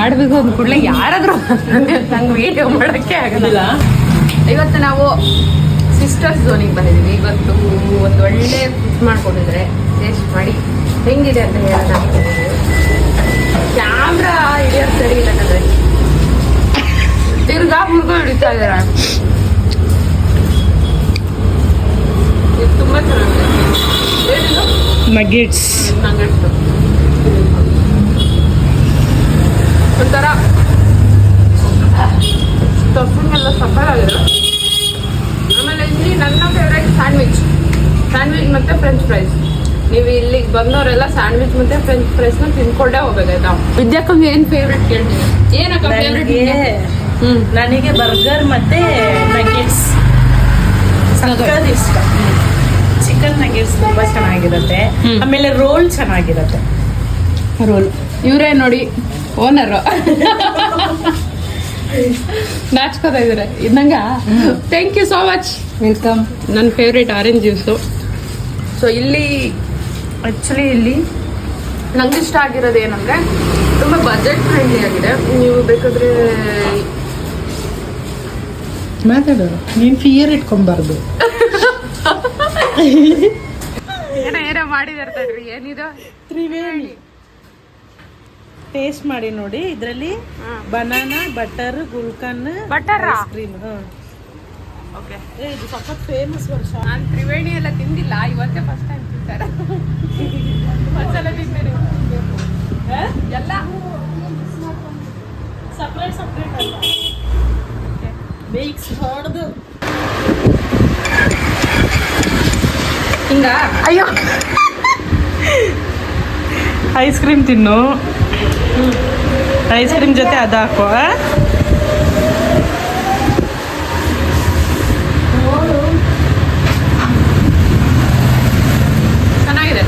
ಮಾಡಬೇಕು ಅಂದ ಕೂಡಲೇ ಯಾರಾದರೂ ನಂಗೆ ವೀಡಿಯೋ ಮಾಡೋಕ್ಕೆ ಆಗೋದಿಲ್ಲ. ಇವತ್ತು ನಾವು ಸಿಸ್ಟರ್ಸ್ ಝೋನಿಗೆ ಬಂದಿದ್ದೀವಿ. ಇವತ್ತು ಒಂದು ಒಳ್ಳೆ ಫುಡ್ ಮಾಡ್ಕೊಂಡಿದ್ರೆ ಟೇಸ್ಟ್ ಮಾಡಿ ಹೆಂಗಿದೆ ಅಂತ ಹೇಳೋಣ. ಕ್ಯಾಮ್ರಾ ಹಿಡಿಯೋದು ಸರಿ ಇಲ್ಲ ಕಣ್ರಿ, ತಿರ್ಗಾ ಮುರ್ಗೋ ಹಿಡಿತಾ ಇದಾರೆ. ಇದು ತುಂಬ ಚೆನ್ನಾಗಿದೆ. ಏನಿದು ನಗೆಟ್ಸ್ ಒಂಥರ ಸ್ಟಫಿಂಗ್ ಎಲ್ಲ ಸಫರ್ ಆಗಿದೆ. ಆಮೇಲೆ ಇಲ್ಲಿ ನನ್ನ ಫೇವ್ರೇಟ್ ಸ್ಯಾಂಡ್ವಿಚ್ ಮತ್ತು ಫ್ರೆಂಚ್ ಫ್ರೈಸ್. ನೀವು ಇಲ್ಲಿಗೆ ಬಂದವರೆಲ್ಲ ಸ್ಯಾಂಡ್ವಿಚ್ ಮತ್ತು ಫ್ರೆಂಚ್ ಫ್ರೈಸ್ನ ತಿನ್ಕೊಂಡೇ ಹೋಗ್ಬೇಕಾಯ್ತಾ. ವಿದ್ಯಾಕ್ಕಂಗೆ ಏನು ಫೇವ್ರೇಟ್ ಕೇಳ್ತೀನಿ? ಏನಕ್ಕ ಫೇವ್ರೇಟ್? ನನಗೆ ಬರ್ಗರ್ ಮತ್ತೆ ನಗೆಟ್ಸ್ ಇಷ್ಟ. ಚಿಕನ್ ನಗೆಟ್ಸ್ ತುಂಬಾ ಚೆನ್ನಾಗಿರುತ್ತೆ. ಆಮೇಲೆ ರೋಲ್ ಚೆನ್ನಾಗಿರುತ್ತೆ. ರೋಲ್ ಇವರೇ ನೋಡಿ ಓನರು ನಾಚ್ಕೋತಾ ಇದ್ದಾರೆ ಇದ್ದಂಗ. Thank you so much, welcome. ನನ್ನ ಫೇವ್ರೇಟ್ ಆರೆಂಜ್ ಜ್ಯೂಸು. ಸೊ ಇಲ್ಲಿ ಆ್ಯಕ್ಚುಲಿ ಇಲ್ಲಿ ನಂಗೆ ಇಷ್ಟ ಆಗಿರೋದು ಏನಂದರೆ ತುಂಬ ಬಜೆಟ್ ಫ್ರೆಂಡ್ಲಿ ಆಗಿದೆ. ನೀವು ಬೇಕಾದರೆ ಮಾತಾಡೋ, ನೀನು ಫಿಯರ್ ಇಟ್ಕೊಂಬಾರ್ದು. ಏನೋ ಮಾಡಿದಾರೆ ತಡ್ರಿ. ಏನಿದು? ತ್ರಿವೇಣಿ. ಟೇಸ್ಟ್ ಮಾಡಿ ನೋಡಿ. ಇದರಲ್ಲಿ ಬನಾನಾ, ಬಟರ್, ಗುಲ್ಕನ್, ಬಟರ್ ಕ್ರೀಮ್. ಓಕೆ, ಇದು ಸಖತ್ ಫೇಮಸ್ ವರ್ಷ. ನಾನು ತ್ರಿವೇಣಿ ಎಲ್ಲ ತಿಂದಿಲ್ಲ, ಇವತ್ತೇ ಫಸ್ಟ್ ಟೈಮ್ ತಿಂತಾರೆ. ಒಂದ್ಸಲ ತಿಂತೇನೆ ಎಲ್ಲ ಸಪ್ರೇಟ್ ಅಲ್ಲ, ಬೇಕ್ಸ್ ಹೊಡೆದು ಹಿಂಗ. ಅಯ್ಯೋ, ಐಸ್ ಕ್ರೀಮ್ ತಿನ್ನು. ಐಸ್ ಕ್ರೀಮ್ ಜೊತೆ ಅದು ಹಾಕೋ. ಚೆನ್ನಾಗಿದೆ,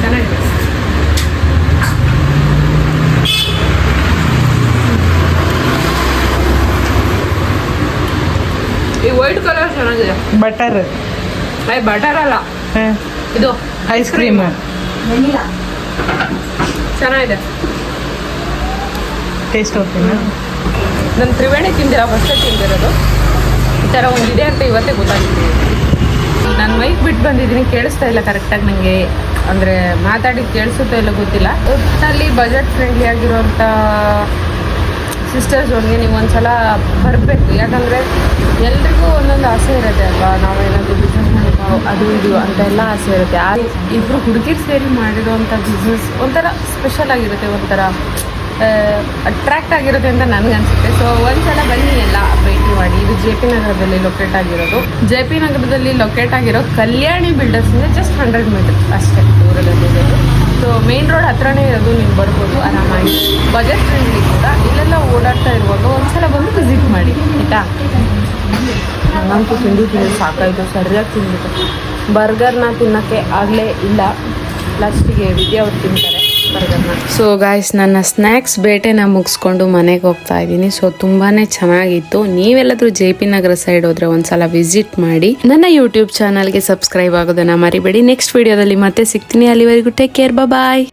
ಚೆನ್ನಾಗಿದೆ. ಈ ವೈಟ್ ಕಲರ್ ಚೆನ್ನಾಗಿದೆ. ಬಟರ್ ಬಟರ್ ಅಲ್ಲ, ಇದು ಐಸ್ ಕ್ರೀಮ್ ಚೆನ್ನಾಗಿದೆ. ಟೇಸ್ಟ್ ಓಕೆನಾ? ನಾನು ತ್ರಿವೇಣಿ ತಿಂದಿಲ್ಲ, ಫಸ್ಟೇ ತಿಂದಿರೋದು. ಈ ಥರ ಒಂದಿದೆ ಅಂತ ಇವತ್ತೇ ಗೊತ್ತಾಗ್ತಿದೆ. ನಾನು ಮೈಕ್ ಬಿಟ್ಟು ಬಂದಿದ್ದೀನಿ, ಕೇಳಿಸ್ತಾ ಇಲ್ಲ ಕರೆಕ್ಟಾಗಿ ನನಗೆ. ಅಂದರೆ ಮಾತಾಡಿ ಕೇಳಿಸುತ್ತೋ ಇಲ್ಲ ಗೊತ್ತಿಲ್ಲ. ಒಟ್ಟಿನಲ್ಲಿ ಬಜೆಟ್ ಫ್ರೆಂಡ್ಲಿ ಆಗಿರೋಂಥ ಸಿಸ್ಟರ್ಸ್ ಝೋನ್ಗೆ ನೀವು ಒಂದ್ಸಲ ಬರಬೇಕು. ಯಾಕಂದರೆ ಎಲ್ರಿಗೂ ಒಂದೊಂದು ಆಸೆ ಇರುತ್ತೆ ಅಲ್ವಾ, ನಾವೇನಾದರೂ ಬಿಸ್ನೆಸ್ ಮಾಡಬೇಕು ಅದು ಇದು ಅಂತ ಎಲ್ಲ ಆಸೆ ಇರುತ್ತೆ. ಇಬ್ಬರು ಹುಡುಗಿರು ಸೇರಿ ಮಾಡಿರೋವಂಥ ಬಿಸ್ನೆಸ್ ಒಂಥರ ಸ್ಪೆಷಲ್ ಆಗಿರುತ್ತೆ, ಒಂಥರ ಅಟ್ರ್ಯಾಕ್ಟ್ ಆಗಿರುತ್ತೆ ಅಂತ ನನಗನ್ಸುತ್ತೆ. ಸೊ ಒಂದ್ಸಲ ಬನ್ನಿ, ಎಲ್ಲ ಭೇಟಿ ಮಾಡಿ. ಇದು ಜೆ ಪಿ ನಗರದಲ್ಲಿ ಲೊಕೇಟ್ ಆಗಿರೋದು. ಜೆ ಪಿ ನಗರದಲ್ಲಿ ಲೊಕೇಟ್ ಆಗಿರೋ ಕಲ್ಯಾಣಿ ಬಿಲ್ಡರ್ಸಿಂದ ಜಸ್ಟ್ 100 ಮೀಟರ್ ಅಷ್ಟೇ ದೂರದಲ್ಲಿರೋದು. ಸೊ ಮೇನ್ ರೋಡ್ ಹತ್ರನೇ ಇರೋದು, ನೀವು ಬರ್ಬೋದು ಆರಾಮಾಗಿ. ಬಜೆಟ್ ಫ್ರೆಂಡ್ಲಿ ಕೂಡ. ಇಲ್ಲೆಲ್ಲ ಓಡಾಡ್ತಾ ಇರುವಾಗ ಒಂದ್ಸಲ ಬಂದು ವಿಸಿಟ್ ಮಾಡಿ ಆಯಿತಾ. ನನಗಂತೂ ತಿಂದು ಸಾಕಾಯಿತು, ಸರಿಯಾಗಿ ತಿಂದಿತ್ತು. ಬರ್ಗರ್ನ ತಿನ್ನೋಕ್ಕೆ ಆಗಲೇ ಇಲ್ಲ. ಲಾಸ್ಟಿಗೆ ವಿದ್ಯಾ ಅವ್ರು ತಿಂತಾರೆ ಬರ್ಗರ್ನ. ಸೊ ಗಾಯ್ಸ್, ನನ್ನ ಸ್ನ್ಯಾಕ್ಸ್ ಬೇಟೆನ ಮುಗಿಸ್ಕೊಂಡು ಮನೆಗೆ ಹೋಗ್ತಾ ಇದ್ದೀನಿ. ಸೊ ತುಂಬಾ ಚೆನ್ನಾಗಿತ್ತು. ನೀವೆಲ್ಲಾದರೂ ಜೆ ಪಿ ನಗರ ಸೈಡ್ ಹೋದರೆ ಒಂದ್ಸಲ ವಿಸಿಟ್ ಮಾಡಿ. ನನ್ನ ಯೂಟ್ಯೂಬ್ ಚಾನಲ್ಗೆ ಸಬ್ಸ್ಕ್ರೈಬ್ ಆಗೋದನ್ನು ಮರಿಬೇಡಿ. ನೆಕ್ಸ್ಟ್ ವಿಡಿಯೋದಲ್ಲಿ ಮತ್ತೆ ಸಿಗ್ತೀನಿ. ಅಲ್ಲಿವರೆಗೂ ಟೇಕ್ ಕೇರ್, ಬಾಯ್.